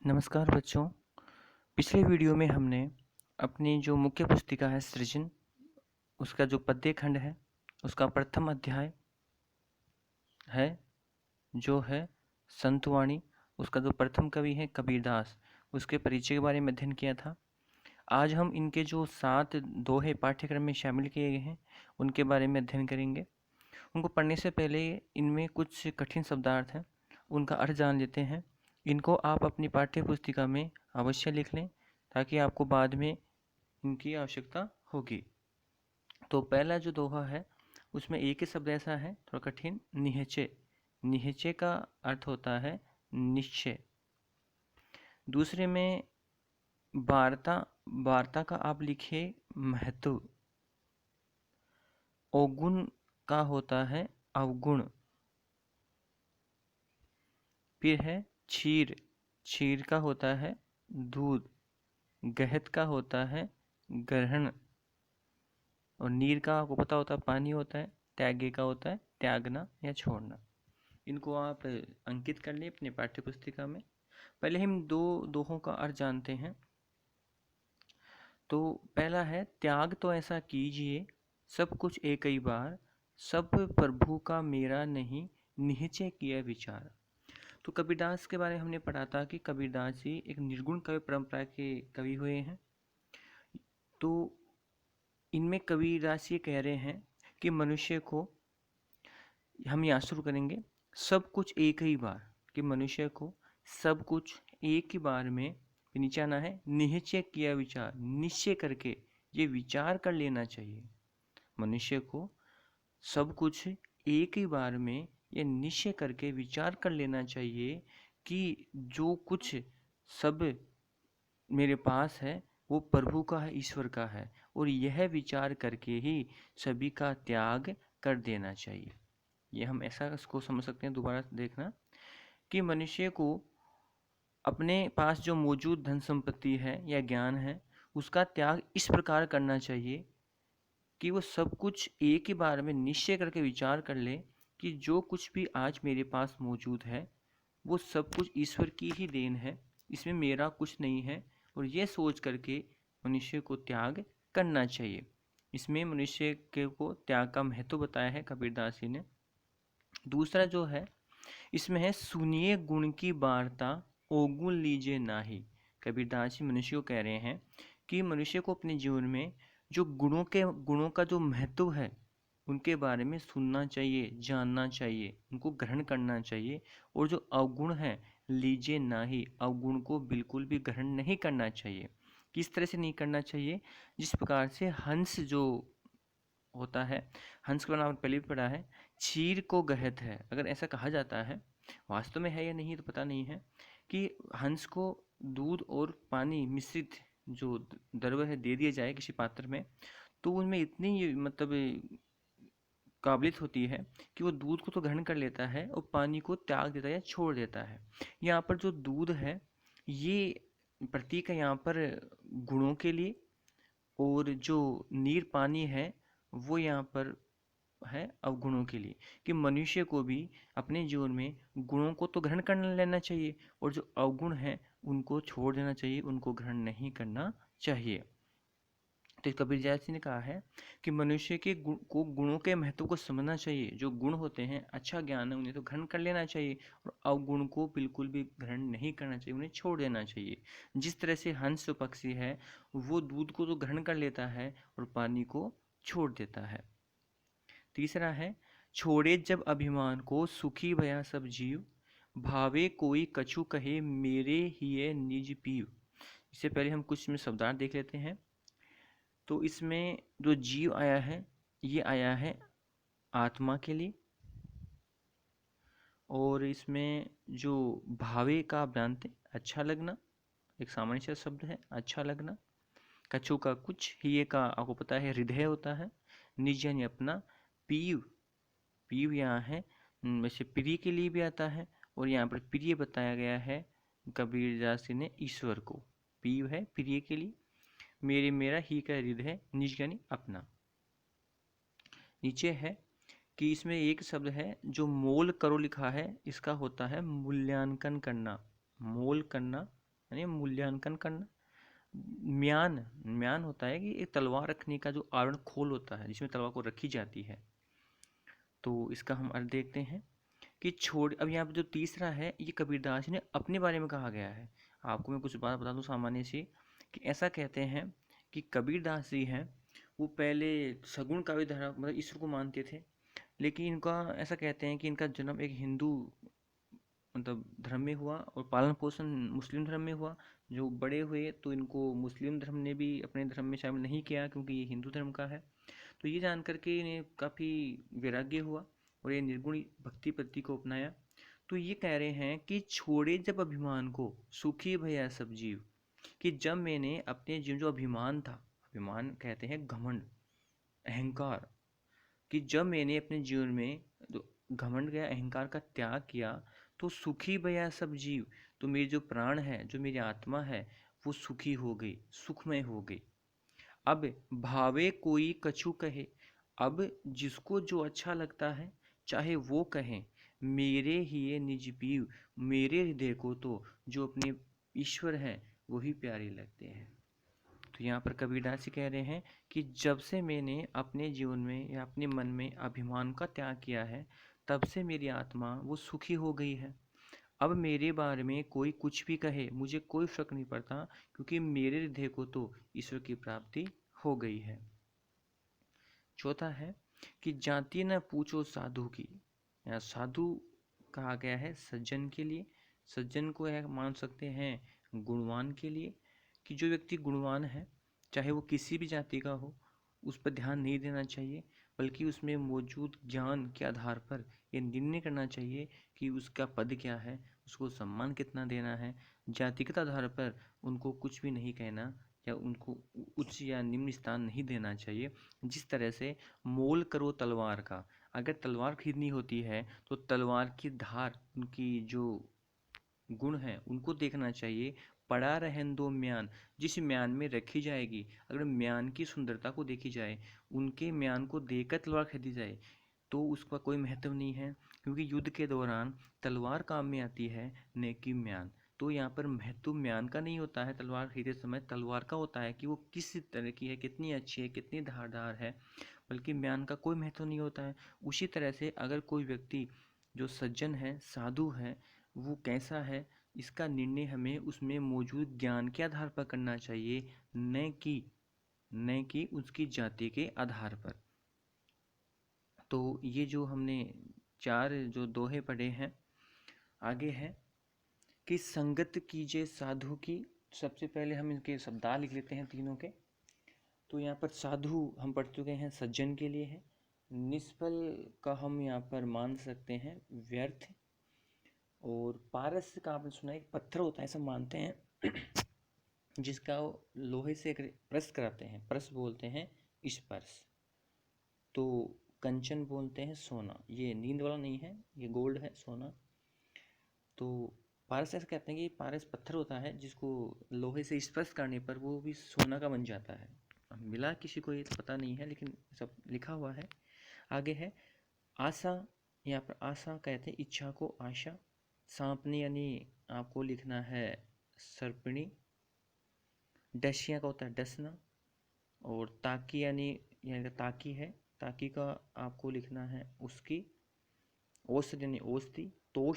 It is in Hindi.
नमस्कार बच्चों। पिछले वीडियो में हमने अपनी जो मुख्य पुस्तिका है सृजन, उसका जो पद्य खंड है उसका प्रथम अध्याय है जो है संतवाणी। उसका जो प्रथम कवि है कबीरदास, उसके परिचय के बारे में अध्ययन किया था। आज हम इनके जो 7 दोहे पाठ्यक्रम में शामिल किए गए हैं उनके बारे में अध्ययन करेंगे। उनको पढ़ने से पहले इनमें कुछ कठिन शब्दार्थ हैं, उनका अर्थ जान लेते हैं। इनको आप अपनी पाठ्य पुस्तिका में अवश्य लिख लें ताकि आपको बाद में इनकी आवश्यकता होगी। तो पहला जो दोहा है उसमें एक ही शब्द ऐसा है थोड़ा कठिन, निहचे। निहचे का अर्थ होता है निश्चय। दूसरे में वार्ता, वार्ता का आप लिखे महत्व। अवगुण का होता है अवगुण। फिर है क्षीर, क्षीर का होता है दूध। गहत का होता है ग्रहण। और नीर का आपको पता होता है पानी होता है। त्यागे का होता है त्यागना या छोड़ना। इनको आप अंकित कर लें अपनी पाठ्य पुस्तिका में। पहले हम दो दोहों का अर्थ जानते हैं। तो पहला है त्याग तो ऐसा कीजिए सब कुछ एक ही बार, सब प्रभु का मेरा नहीं निहचे किया विचार। तो कबीरदास के बारे में हमने पढ़ा था कि कबीरदास जी एक निर्गुण कवि परंपरा के कवि हुए हैं। तो इनमें कबीरदास ये कह रहे हैं कि मनुष्य को, हम यहाँ शुरू करेंगे, सब कुछ एक ही बार, कि मनुष्य को सब कुछ एक ही बार में, नीचे आना है निश्चय किया विचार, निश्चय करके ये विचार कर लेना चाहिए। मनुष्य को सब कुछ एक ही बार में ये निश्चय करके विचार कर लेना चाहिए कि जो कुछ सब मेरे पास है वो प्रभु का है, ईश्वर का है, और यह विचार करके ही सभी का त्याग कर देना चाहिए। ये हम ऐसा इसको समझ सकते हैं, दोबारा देखना, कि मनुष्य को अपने पास जो मौजूद धन संपत्ति है या ज्ञान है उसका त्याग इस प्रकार करना चाहिए कि वो सब कुछ एक ही बार में निश्चय करके विचार कर ले कि जो कुछ भी आज मेरे पास मौजूद है वो सब कुछ ईश्वर की ही देन है, इसमें मेरा कुछ नहीं है, और ये सोच करके मनुष्य को त्याग करना चाहिए। इसमें मनुष्य के को त्याग का महत्व बताया है कबीरदास जी ने। दूसरा जो है इसमें है सुनिए गुण की वार्ता ओगुण लीजिए नाही। कबीरदास जी मनुष्य को कह रहे हैं कि मनुष्य को अपने जीवन में जो गुणों का जो महत्व है उनके बारे में सुनना चाहिए, जानना चाहिए, उनको ग्रहण करना चाहिए। और जो अवगुण है लीजिए नाही, अवगुण को बिल्कुल भी ग्रहण नहीं करना चाहिए। किस तरह से नहीं करना चाहिए? जिस प्रकार से हंस जो होता है, हंस का नाम पहले भी पढ़ा है, क्षीर को गहत है। अगर ऐसा कहा जाता है, वास्तव में है या नहीं तो पता नहीं है, कि हंस को दूध और पानी मिश्रित जो द्रव्य है दे दिया जाए किसी पात्र में, तो उनमें इतनी मतलब काबिलियत होती है कि वो दूध को तो ग्रहण कर लेता है और पानी को त्याग देता है या छोड़ देता है। यहाँ पर जो दूध है ये प्रतीक है यहाँ पर गुणों के लिए, और जो नीर पानी है वो यहाँ पर है अवगुणों के लिए, कि मनुष्य को भी अपने जीवन में गुणों को तो ग्रहण कर लेना चाहिए और जो अवगुण है उनको छोड़ देना चाहिए, उनको ग्रहण नहीं करना चाहिए। तो कबीर जैसी ने कहा है कि मनुष्य के गुणों के महत्व को समझना चाहिए। जो गुण होते हैं, अच्छा ज्ञान है, उन्हें तो ग्रहण कर लेना चाहिए, और अवगुण को बिल्कुल भी ग्रहण नहीं करना चाहिए, उन्हें छोड़ देना चाहिए। जिस तरह से हंस पक्षी है वो दूध को तो ग्रहण कर लेता है और पानी को छोड़ देता है। तीसरा है छोड़े जब अभिमान को सुखी भया सब जीव, भावे कोई कछु कहे मेरे हिये निज पीव। इससे पहले हम कुछ में शब्दार्थ देख लेते हैं। तो इसमें जो जीव आया है ये आया है आत्मा के लिए, और इसमें जो भावे का आप जानते अच्छा लगना, एक सामान्य सा शब्द है अच्छा लगना। कछु का कुछ, हिये का आपको पता है हृदय होता है, निज यानी अपना, पीव, पीव यहाँ है वैसे प्रिय के लिए भी आता है, और यहाँ पर प्रिय बताया गया है कबीरदास जी ने ईश्वर को। पीव है प्रिय के लिए, मेरे मेरा ही का हृदय, निज यानी अपना। नीचे है कि इसमें एक शब्द है जो मोल करो लिखा है, इसका होता है मूल्यांकन करना। मोल करना यानी मूल्यांकन करना। म्यान, म्यान होता है कि एक तलवार रखने का जो आवरण खोल होता है जिसमें तलवार को रखी जाती है। तो इसका हम अर्थ देखते हैं कि छोड़। अब यहाँ पर जो तीसरा है ये कबीरदास जी ने अपने बारे में कहा गया है। आपको मैं कुछ बात बता दूं सामान्य सी, कि ऐसा कहते हैं कि कबीरदास जी हैं वो पहले सगुण काव्य धारा मतलब ईश्वर को मानते थे, लेकिन इनका ऐसा कहते हैं कि इनका जन्म एक हिंदू मतलब धर्म में हुआ और पालन पोषण मुस्लिम धर्म में हुआ। जो बड़े हुए तो इनको मुस्लिम धर्म ने भी अपने धर्म में शामिल नहीं किया क्योंकि ये हिंदू धर्म का है। तो ये जान करके इन्हें काफ़ी वैराग्य हुआ और ये निर्गुण भक्ति पद्धति को अपनाया। तो ये कह रहे हैं कि छोड़े जब अभिमान को सुखी भया सब जीव, कि जब मैंने अपने जीवन जो अभिमान था, अभिमान कहते हैं घमंड, अहंकार, कि जब मैंने अपने जीवन में जो घमंड गया अहंकार का त्याग किया तो सुखी भया सब जीव, तो मेरी जो प्राण है जो मेरी आत्मा है वो सुखी हो गई, सुखमय हो गई। अब भावे कोई कछु कहे, अब जिसको जो अच्छा लगता है चाहे वो कहें, मेरे ही ये निज पीव, मेरे हृदय को तो जो अपने ईश्वर हैं वही प्यारे लगते हैं। तो यहाँ पर कबीरदास जी कह रहे हैं कि जब से मैंने अपने जीवन में या अपने मन में अभिमान का त्याग किया है तब से मेरी आत्मा वो सुखी हो गई है। अब मेरे बारे में कोई कुछ भी कहे मुझे कोई फर्क नहीं पड़ता, क्योंकि मेरे हृदय को तो ईश्वर की प्राप्ति हो गई है। चौथा है कि जाति न पूछो साधु की। यहाँ साधु कहा गया है सज्जन के लिए। सज्जन को यह मान सकते हैं गुणवान के लिए, कि जो व्यक्ति गुणवान है चाहे वो किसी भी जाति का हो उस पर ध्यान नहीं देना चाहिए, बल्कि उसमें मौजूद ज्ञान के आधार पर ये निर्णय करना चाहिए कि उसका पद क्या है, उसको सम्मान कितना देना है। जातिगत आधार पर उनको कुछ भी नहीं कहना या उनको उच्च या निम्न स्थान नहीं देना चाहिए। जिस तरह से मोल करो तलवार का, अगर तलवार खरीदनी होती है तो तलवार की धार, उनकी जो गुण हैं उनको देखना चाहिए। पड़ा रहन दो म्यान, जिस म्यान में रखी जाएगी अगर म्यान की सुंदरता को देखी जाए, उनके म्यान को देखकर तलवार खरीदी जाए तो उसका कोई महत्व नहीं है, क्योंकि युद्ध के दौरान तलवार काम में आती है न कि म्यान। तो यहाँ पर महत्व म्यान का नहीं होता है तलवार खरीदते समय, तलवार का होता है कि वो किस तरह की है, कितनी अच्छी है, कितनी धारदार है, बल्कि म्यान का कोई महत्व नहीं होता है। उसी तरह से अगर कोई व्यक्ति जो सज्जन है साधु है वो कैसा है इसका निर्णय हमें उसमें मौजूद ज्ञान के आधार पर करना चाहिए, न कि उसकी जाति के आधार पर। तो ये जो हमने चार जो दोहे पढ़े हैं, आगे है कि संगत कीजिए साधु की। सबसे पहले हम इनके शब्दार्थ लिख लेते हैं तीनों के। तो यहाँ पर साधु हम पढ़ चुके हैं सज्जन के लिए है। निष्फल का हम यहाँ पर मान सकते हैं व्यर्थ। और पारस का आपने सुना एक पत्थर होता है ऐसा मानते हैं जिसका लोहे से प्रस कराते हैं, प्रस बोलते हैं स्पर्श। तो कंचन बोलते हैं सोना, ये नींद वाला नहीं है, ये गोल्ड है सोना। तो पारस ऐसा कहते हैं कि पारस पत्थर होता है जिसको लोहे से स्पर्श करने पर वो भी सोना का बन जाता है। मिला किसी को ये तो पता नहीं है लेकिन सब लिखा हुआ है। आगे है आशा। यहाँ पर आशा कहते हैं इच्छा को आशा। सांपनी यानी आपको लिखना है सर्पिणी। डशिया का होता है डसना। और ताकी यानी यहाँ ताकी है, ताकी का आपको लिखना है उसकी। औषधि यानी औषधि। तोष